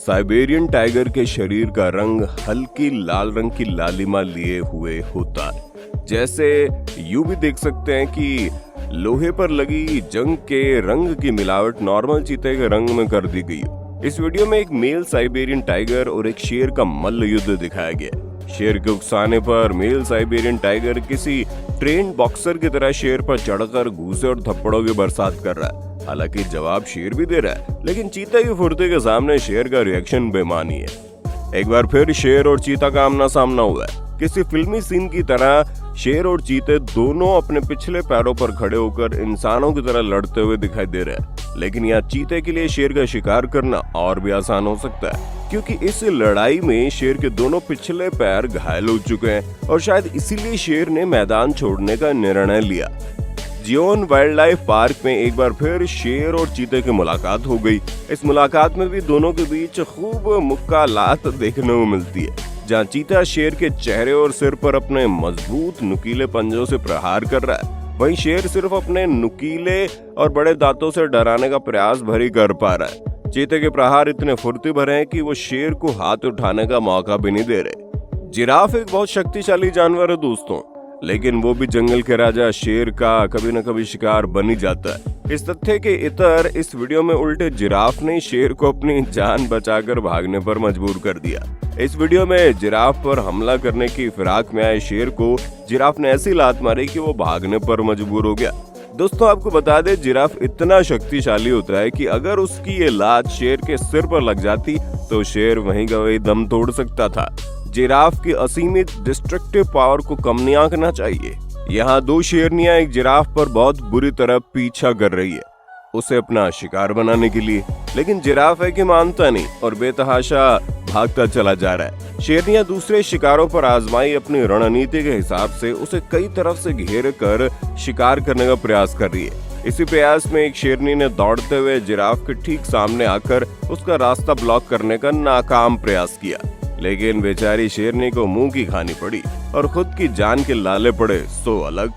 Siberian tiger के शरीर का रंग हल्की लाल रंग की लालिमा लिए हुए होता है। जैसे यूं भी देख सकते हैं कि लोहे पर लगी जंग के रंग की मिलावट नॉर्मल चीते के रंग में कर दी गई हो। इस वीडियो में एक मेल साइबेरियन टाइगर और एक शेर का मल्ल युद्ध दिखाया गया है। शेर के उकसाने पर मेल साइबेरियन टाइगर किसी ट्रेंड बॉक्सर की तरह शेर पर चढ़कर घूसे और थप्पड़ों की बरसात कर रहा है। हालांकि जवाब शेर भी दे रहा है, लेकिन चीता की फुर्ती के सामने शेर का रिएक्शन बेमानी है। एक बार फिर शेर और चीता का आमना सामना हुआ है। किसी फिल्मी सीन की तरह शेर और चीते दोनों अपने पिछले पैरों पर खड़े होकर इंसानों की तरह लड़ते हुए दिखाई दे रहे हैं। लेकिन यहाँ चीते के लिए शेर का शिकार करना और भी आसान हो सकता है, क्योंकि इस लड़ाई में शेर के दोनों पिछले पैर घायल हो चुके हैं और शायद इसीलिए शेर ने मैदान छोड़ने का निर्णय लिया। जियोन वाइल्ड लाइफ पार्क में एक बार फिर शेर और चीते की मुलाकात हो गई। इस मुलाकात में भी दोनों के बीच खूब मुक्कालात देखने को मिलती है, जहाँ चीता शेर के चेहरे और सिर पर अपने मजबूत नुकीले पंजों से प्रहार कर रहा है, वहीं शेर सिर्फ अपने नुकीले और बड़े दांतों से डराने का प्रयास भर ही कर पा रहा है। चीते के प्रहार इतने फुर्ती भरे हैं कि वो शेर को हाथ उठाने का मौका भी नहीं दे रहे। जिराफ एक बहुत शक्तिशाली जानवर है दोस्तों, लेकिन वो भी जंगल के राजा शेर का कभी न कभी शिकार बन ही जाता है। इस तथ्य के इतर इस वीडियो में उल्टे जिराफ ने शेर को अपनी जान बचाकर भागने पर मजबूर कर दिया। इस वीडियो में जिराफ पर हमला करने की फिराक में आए शेर को जिराफ ने ऐसी लात मारी कि वो भागने पर मजबूर हो गया। दोस्तों आपको बता दें, जिराफ इतना शक्तिशाली होता है कि अगर उसकी ये लात शेर के सिर पर लग जाती तो शेर वहीं का वहीं दम तोड़ सकता था। जिराफ की असीमित डिस्ट्रक्टिव पावर को कम नहीं आंकना चाहिए। यहाँ दो शेरनियां एक जिराफ पर बहुत बुरी तरह पीछा कर रही है, उसे अपना शिकार बनाने के लिए, लेकिन जिराफ है कि मानता नहीं और बेतहाशा भागता चला जा रहा है। शेरनियां दूसरे शिकारों पर आजमाई अपनी रणनीति के हिसाब से उसे कई तरफ से घेर कर शिकार करने का प्रयास कर रही है। इसी प्रयास में एक शेरनी ने दौड़ते हुए जिराफ के ठीक सामने आकर उसका रास्ता ब्लॉक करने का नाकाम प्रयास किया, लेकिन बेचारी शेरनी को मुंह की खानी पड़ी और खुद की जान के लाले पड़े सो अलग।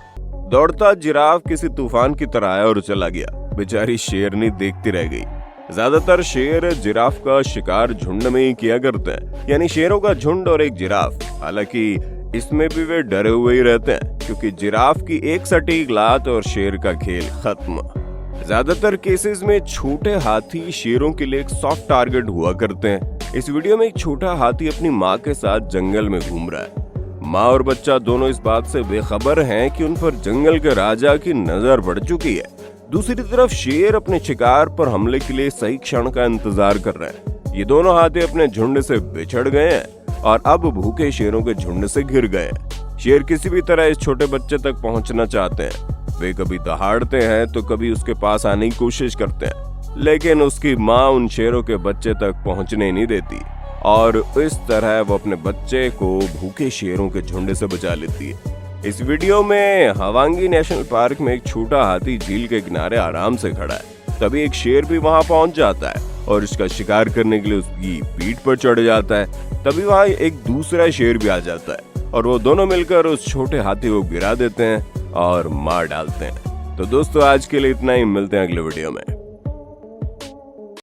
दौड़ता जिराफ किसी तूफान की तरह आया और चला गया। बेचारी शेरनी देखती रह गई। ज्यादातर शेर जिराफ का शिकार झुंड में ही किया करते हैं, यानी शेरों का झुंड और एक जिराफ। हालांकि इसमें भी वे डरे हुए ही रहते हैं, क्योंकि जिराफ की एक सटीक लात और शेर का खेल खत्म। ज्यादातर केसेस में छोटे हाथी शेरों के लिए एक सॉफ्ट टारगेट हुआ करते हैं। इस वीडियो में एक छोटा हाथी अपनी माँ के साथ जंगल में घूम रहा है। माँ और बच्चा दोनों इस बात से बेखबर हैं कि उन पर जंगल के राजा की नजर पड़ चुकी है। दूसरी तरफ शेर अपने शिकार पर हमले के लिए सही क्षण का इंतजार कर रहे हैं। ये दोनों हाथी अपने झुंड से बिछड़ गए हैं और अब भूखे शेरों के झुंड से घिर गए हैं। शेर किसी भी तरह इस छोटे बच्चे तक पहुंचना चाहते हैं। वे कभी दहाड़ते हैं तो कभी उसके पास आने की कोशिश करते हैं, लेकिन उसकी माँ उन शेरों के बच्चे तक पहुंचने नहीं देती और इस तरह वो अपने बच्चे को भूखे शेरों के झुंड से बचा लेती है। इस वीडियो में हवांगी नेशनल पार्क में एक छोटा हाथी झील के किनारे आराम से खड़ा है। तभी एक शेर भी वहां पहुंच जाता है और इसका शिकार करने के लिए उसकी पीठ पर चढ़ जाता है। तभी वहां एक दूसरा शेर भी आ जाता है और वो दोनों मिलकर उस छोटे हाथी को गिरा देते हैं और मार डालते हैं। तो दोस्तों आज के लिए इतना ही, मिलते हैं अगले वीडियो में।